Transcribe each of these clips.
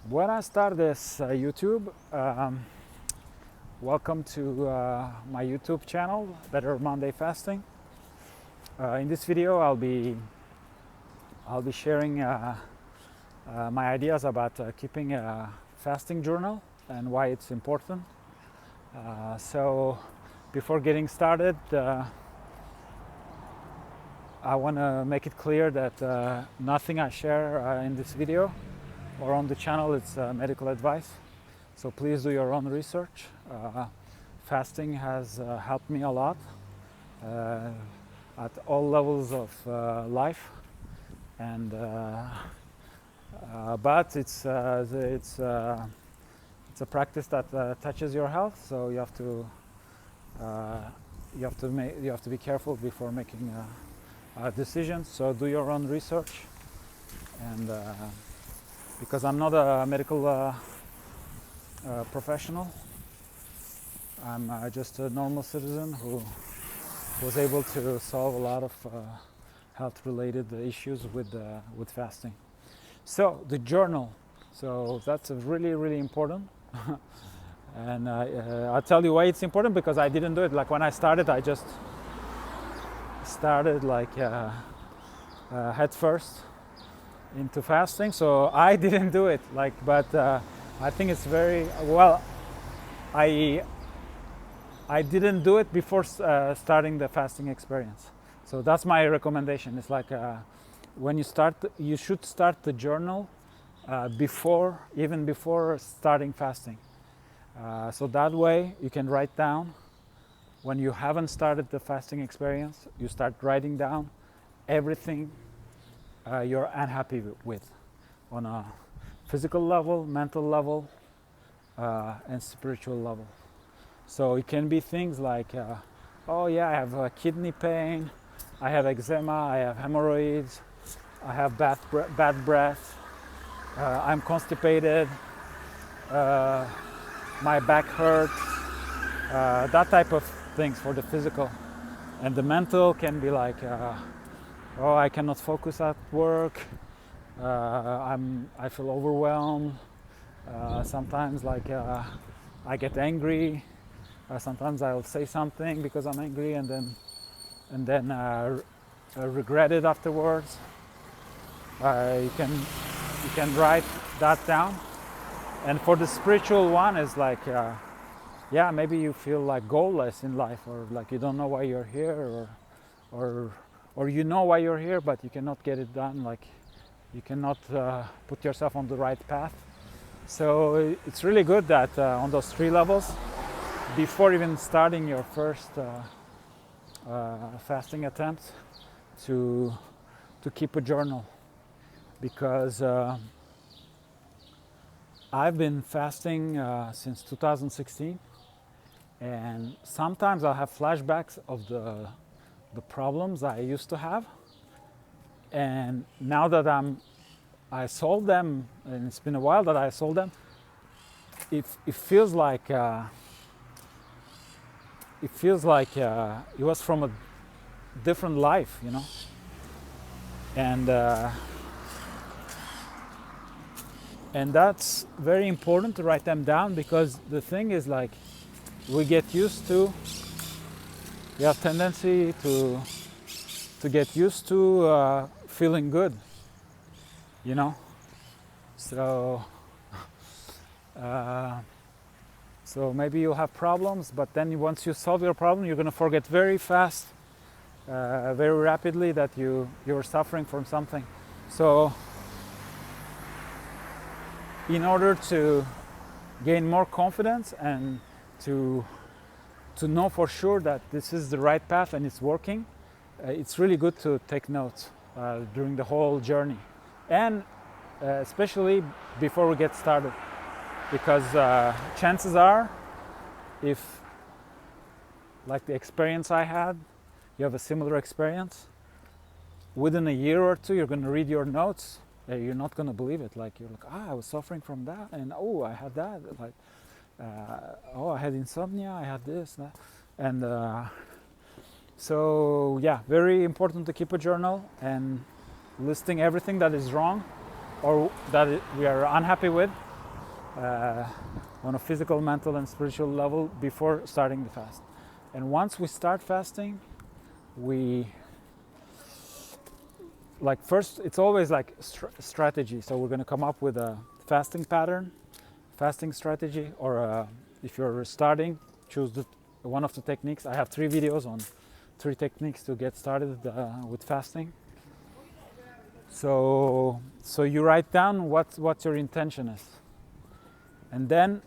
When I start this YouTube, welcome to my YouTube channel, Better Monday Fasting. In this video, I'll be sharing my ideas about keeping a fasting journal and why it's important. So, before getting started, I want to make it clear that nothing I share in this video or on the channel is medical advice. So please do your own research. Fasting has helped me a lot at all levels of life, and but it's a practice that touches your health. So you have to be careful before making decisions. So do your own research, and because I'm not a medical professional, I'm just a normal citizen who was able to solve a lot of health-related issues with fasting. So the journal, so that's really important. And I'll tell you why it's important, because I didn't do it. Like when I started, I just started like head first into fasting, so I didn't do it. But I think it's very well. I didn't do it before starting the fasting experience. So that's my recommendation. It's like when you start, you should start the journal even before starting fasting. So that way you can write down when you haven't started the fasting experience. You start writing down everything you're unhappy with on a physical level, mental level, and spiritual level. So it can be things like, oh yeah, I have kidney pain, I have eczema, I have hemorrhoids, I have bad breath, I'm constipated, my back hurts, that type of things for the physical. And the mental can be like, oh, I cannot focus at work, I feel overwhelmed, sometimes like I get angry, sometimes I'll say something because I'm angry and then regret it afterwards. You can write that down. And for the spiritual one is like, yeah, maybe you feel like goalless in life, or like you don't know why you're here, or you know why you're here, but you cannot get it done. Like you cannot put yourself on the right path. So it's really good that on those three levels, before even starting your first fasting attempt, to keep a journal, because I've been fasting since 2016, and sometimes I'll have flashbacks of the problems I used to have, and now that I solved them, and it's been a while that I solved them, it feels like it was from a different life, you know. And that's very important to write them down, because the thing is, like, we have tendency to get used to feeling good, you know. So so maybe you'll have problems, but then once you solve your problem, you're going to forget very fast, very rapidly, that you're suffering from something. So in order to gain more confidence and to know for sure that this is the right path and it's working, it's really good to take notes during the whole journey, and especially before we get started, because chances are, if like the experience I had, you have a similar experience, within a year or two you're going to read your notes, you're not going to believe it. Like you're like, I was suffering from that, and oh, I had that, like oh, I had insomnia, I had this, that. And so yeah, very important to keep a journal and listing everything that is wrong or that we are unhappy with, on a physical, mental, and spiritual level before starting the fast. And once we start fasting, we like first it's always like strategy. So we're going to come up with a fasting pattern, fasting strategy, or if you're starting, choose one of the techniques. I have 3 videos on 3 techniques to get started with fasting. So you write down what your intention is, and then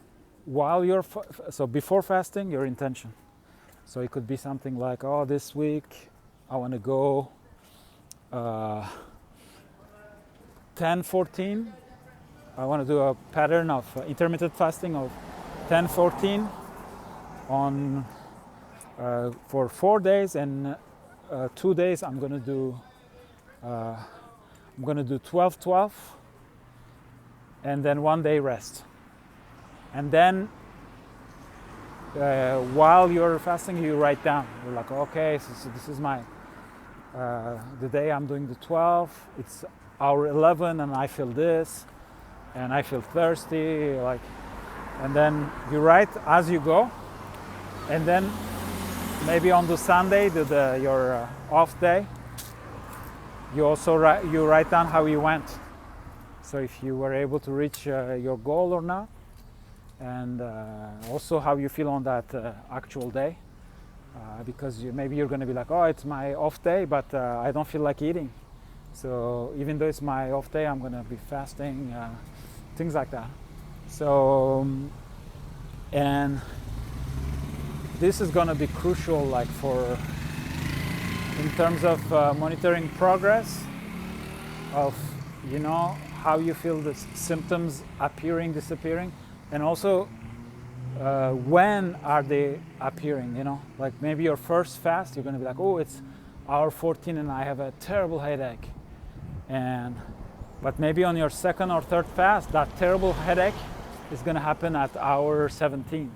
while you're so before fasting, your intention. So it could be something like, oh, this week I want to go 10-14. I want to do a pattern of intermittent fasting of 10-14 on for 4 days, and 2 days I'm going to do 12-12, and then 1 day rest. And then while you're fasting, you write down. You're like, okay, so this is my the day I'm doing the 12. It's hour 11, and I feel this, and I feel thirsty, like, and then you write as you go, and then maybe on the Sunday, your off day, you also write down how you went. So if you were able to reach your goal or not, and also how you feel on that actual day, because maybe you're going to be like, oh, it's my off day, but I don't feel like eating. So even though it's my off day, I'm going to be fasting, things like that. So and this is going to be crucial, like in terms of monitoring progress of, how you feel the symptoms appearing, disappearing, and also when are they appearing, like maybe your first fast, you're going to be like, oh, it's hour 14 and I have a terrible headache, but maybe on your second or third fast, that terrible headache is going to happen at hour 17,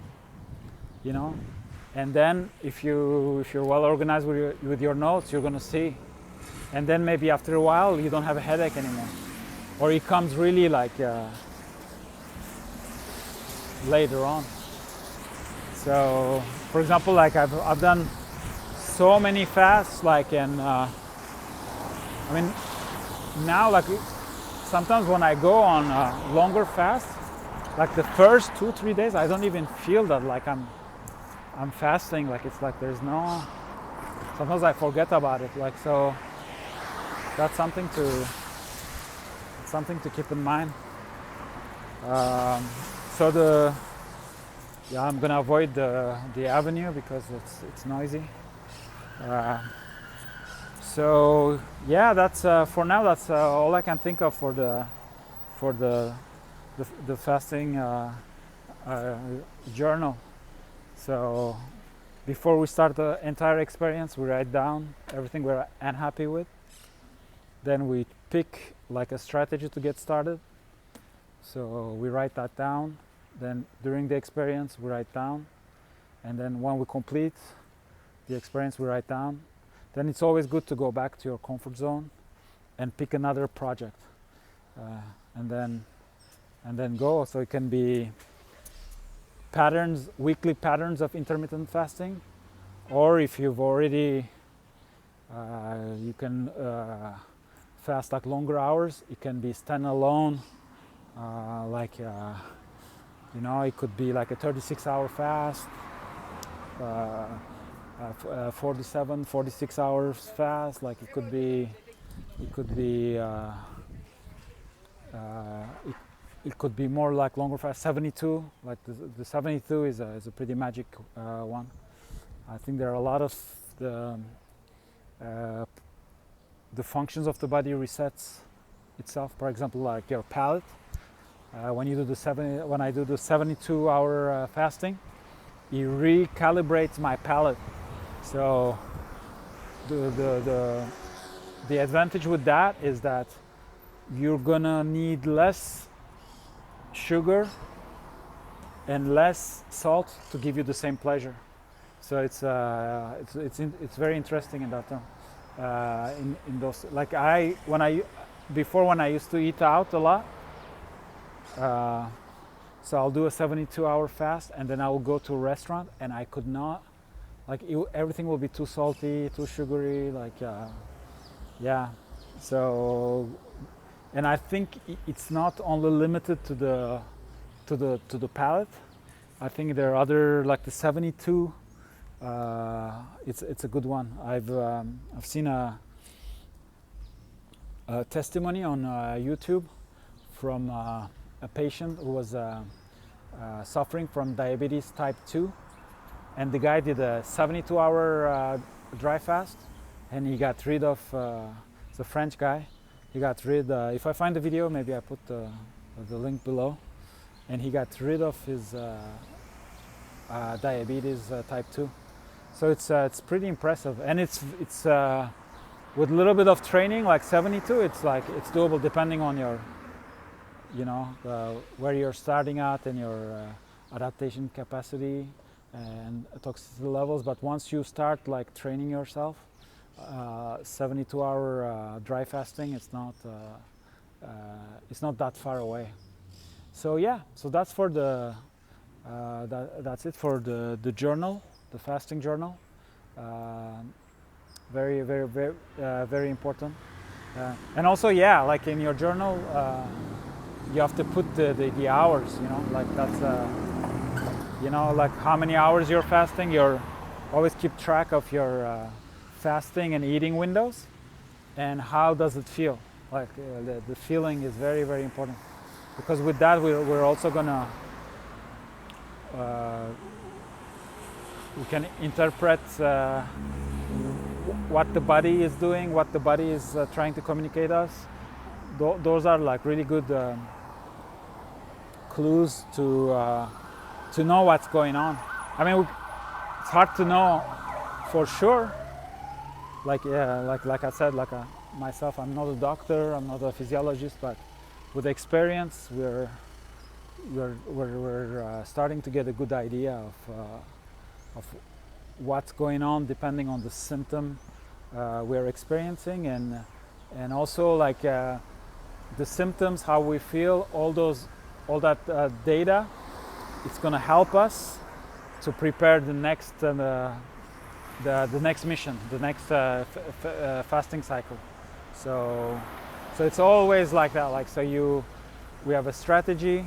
and then if you're well organized with your notes, you're going to see, and then maybe after a while you don't have a headache anymore, or it comes really like later on. So for example, like I've done so many fasts, like, and now, like, sometimes when I go on longer fasts, like the first 2-3 days, I don't even feel that like I'm fasting. Like it's like there's no. Sometimes I forget about it. Like, so that's something to keep in mind. So I'm gonna avoid the avenue because it's noisy. So yeah, that's for now. That's all I can think of for the fasting journal. So before we start the entire experience, we write down everything we're unhappy with. Then we pick like a strategy to get started. So we write that down. Then during the experience, we write down. And then when we complete the experience, we write down. Then it's always good to go back to your comfort zone and pick another project, and then go. So it can be weekly patterns of intermittent fasting, or if you've already, you can fast like longer hours. It can be standalone, it could be like a 36-hour fast. 47, 46 hours fast. Like it could be more like longer fast. 72, like the 72 is a pretty magic one. I think there are a lot of the functions of the body resets itself. For example, like your palate. When I do the 72-hour fasting, it recalibrates my palate. So the advantage with that is that you're gonna need less sugar and less salt to give you the same pleasure. So it's very interesting in that term. In those, like when I used to eat out a lot. So I'll do a 72-hour fast, and then I will go to a restaurant, and I could not, like, everything will be too salty, too sugary, like, yeah. So, and I think it's not only limited to the palate. I think there are other, like the 72. It's a good one. I've seen a testimony on YouTube from a patient who was suffering from diabetes type 2, and the guy did a 72-hour dry fast, and he got rid of, it's a French guy, he got rid, if I find the video, maybe I put the link below, and he got rid of his diabetes type 2. So it's pretty impressive, and it's with a little bit of training, like 72, it's doable depending on your, where you're starting at and your adaptation capacity and toxicity levels. But once you start like training yourself, 72-hour dry fasting, it's not that far away. So yeah, so that's for that's it for the journal, the fasting journal. Very, very, very, very important. And also, yeah, like in your journal, you have to put the hours, like that's, like how many hours you're fasting. You're always keep track of your fasting and eating windows, and how does it feel? Like the feeling is very, very important, because with that we're also gonna we can interpret what the body is doing, what the body is trying to communicate us. Those are like really good clues to know what's going on. I mean, it's hard to know for sure. Like I said, myself, I'm not a doctor, I'm not a physiologist, but with experience, we're starting to get a good idea of what's going on depending on the symptom we're experiencing, and also like the symptoms, how we feel, all that data. It's going to help us to prepare the next the next mission, the next fasting cycle. So it's always like that. Like, so we have a strategy,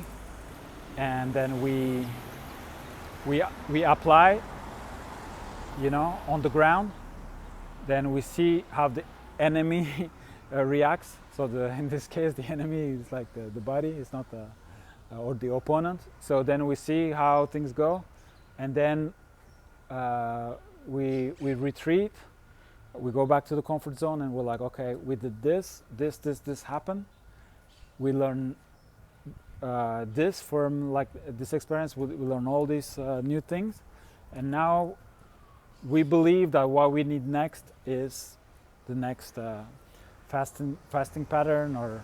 and then we apply, on the ground. Then we see how the enemy reacts. So in this case, the enemy is like the body, it's not or the opponent. So then we see how things go, and then we retreat. We go back to the comfort zone, and we're like, okay, we did this happened. We learn this from like this experience. We learn all these new things, and now we believe that what we need next is the next fasting pattern or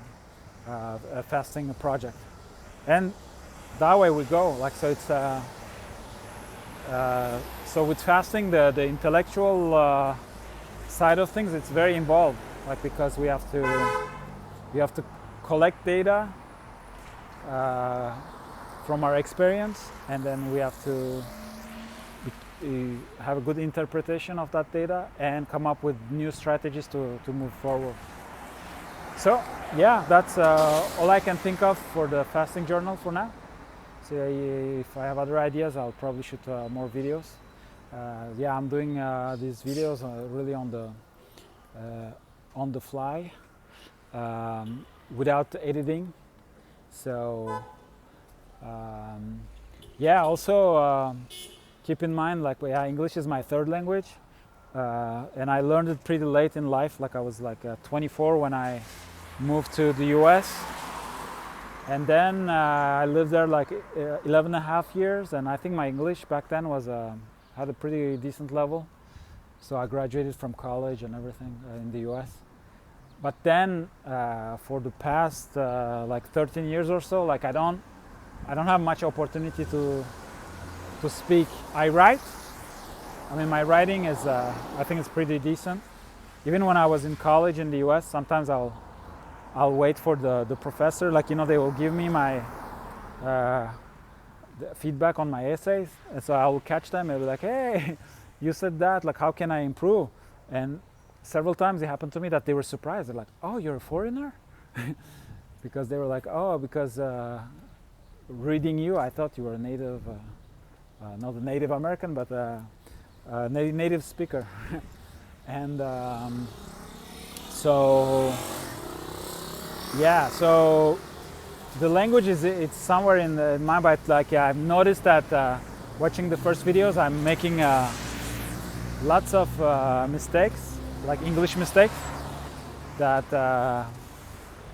a fasting project, and that way we go. Like, so it's so with fasting, the intellectual side of things, it's very involved. Like, because we have to collect data from our experience, and then we have to have a good interpretation of that data and come up with new strategies to move forward. So yeah, that's all I can think of for the fasting journal for now. So if I have other ideas, I'll probably shoot more videos. Yeah, I'm doing these videos really on the fly, without editing. So yeah, also keep in mind, like, yeah, English is my third language, and I learned it pretty late in life. Like, I was like 24 when I moved to the US, and then I lived there like 11 and a half years, and I think my English back then was had a pretty decent level. So I graduated from college and everything in the US. But then for the past like 13 years or so, like I don't have much opportunity to speak. I write. I mean, my writing is I think it's pretty decent. Even when I was in college in the US, sometimes I'll wait for the professor. Like, they will give me my the feedback on my essays, and so I will catch them and be like, hey, you said that, like how can I improve? And several times it happened to me that they were surprised. They're like, oh, you're a foreigner? Because they were like, oh, because reading you, I thought you were a native, not a Native American, but a native speaker. And so yeah, so the language it's somewhere in the mind, but like I've noticed that watching the first videos, I'm making lots of mistakes, like English mistakes, that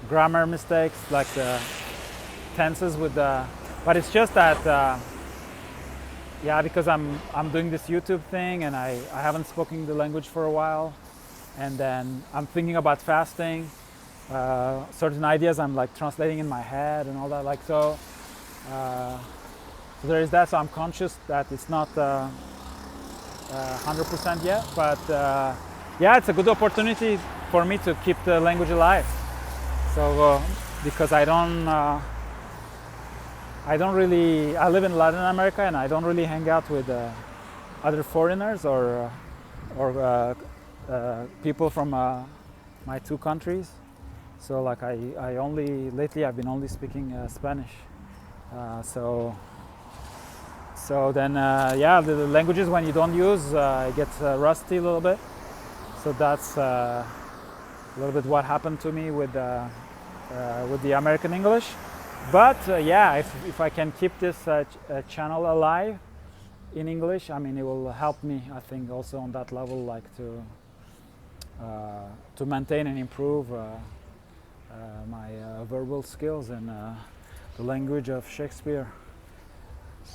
grammar mistakes, like the tenses with the, but it's just that yeah, because I'm doing this YouTube thing and I haven't spoken the language for a while, and then I'm thinking about fasting. Certain ideas I'm like translating in my head and all that, like so there is that. So I'm conscious that it's not 100% yet, but yeah, it's a good opportunity for me to keep the language alive. So because I live in Latin America and I don't really hang out with other foreigners or people from my two countries. So like lately I've been only speaking Spanish. So then yeah, the languages when you don't use, it gets rusty a little bit. So that's a little bit what happened to me with the American English. But yeah, if I can keep this channel alive in English, I mean, it will help me, I think, also on that level, like to maintain and improve my verbal skills and the language of Shakespeare.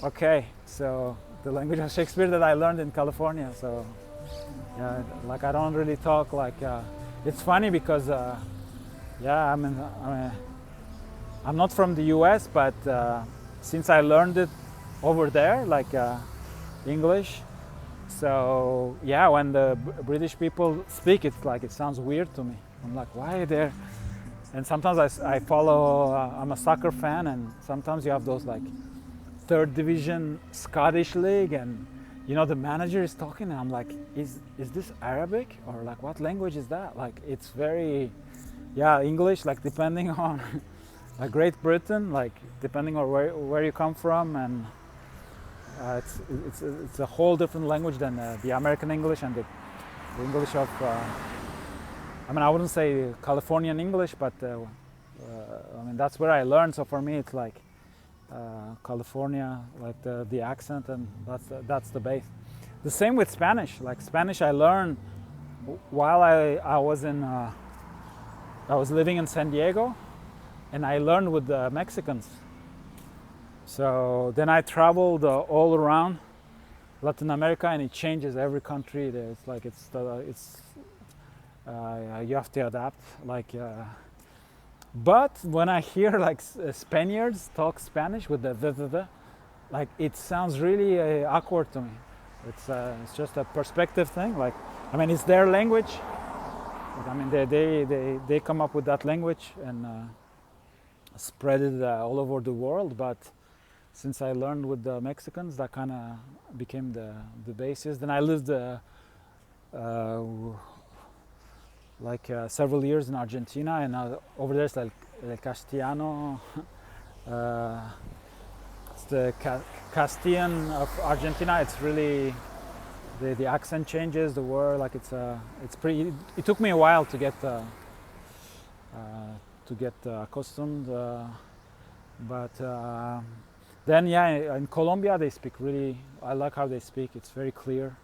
Okay, so the language of Shakespeare that I learned in California. So yeah, like I don't really talk like. It's funny because yeah, I'm not from the U.S., but since I learned it over there, like English. So yeah, when the British people speak, it's like it sounds weird to me. I'm like, why are they? And sometimes I follow. I'm a soccer fan, and sometimes you have those like third division Scottish league, and you know the manager is talking, and I'm like, is this Arabic or like what language is that? Like it's very, yeah, English. Like depending on like Great Britain, like depending on where you come from, and it's a whole different language than the American English and the English of. I mean, I wouldn't say Californian English, but I mean that's where I learned. So for me, it's like California, like the accent, and that's the base. The same with Spanish. Like Spanish, I learned while I was living in San Diego, and I learned with the Mexicans. So then I traveled all around Latin America, and it changes every country. It's like you have to adapt. Like, but when I hear like Spaniards talk Spanish with the, like it sounds really awkward to me. It's just a perspective thing. Like, I mean, it's their language. I mean, they come up with that language and spread it all over the world. But since I learned with the Mexicans, that kind of became the basis. Then I lived like several years in Argentina, and over there it's like El Castellano. It's the Castilian of Argentina. It's really the accent changes, the word, like it's pretty. It took me a while to get accustomed, but then yeah, in Colombia they speak really. I like how they speak. It's very clear.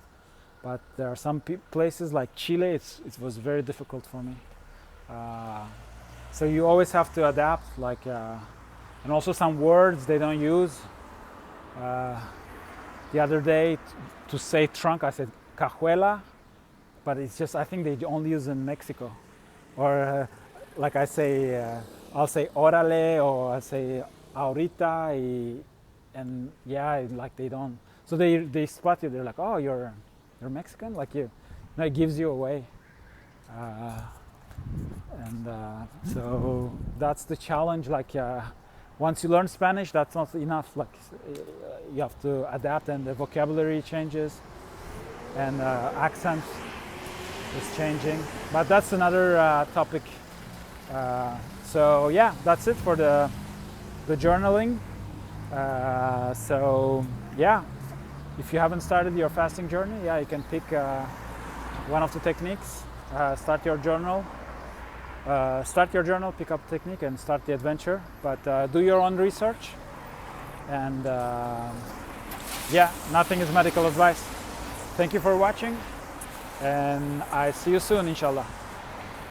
But there are some places like Chile, it was very difficult for me. So you always have to adapt, like, and also some words they don't use. The other day, to say trunk, I said cajuela, but it's just, I think they only use in Mexico. Or like I say, I'll say órale, or I say ahorita, and yeah, like they don't. So they spot you, they're like, oh, you're Mexican, like you know, it gives you away, and so that's the challenge. Like once you learn Spanish, that's not enough. Like you have to adapt, and the vocabulary changes, and accent is changing. But that's another topic. So yeah, that's it for the journaling. So yeah, if you haven't started your fasting journey, yeah, you can pick one of the techniques. Start your journal, pick up technique, and start the adventure. But do your own research, and yeah, nothing is medical advice. Thank you for watching, and I see you soon, inshallah.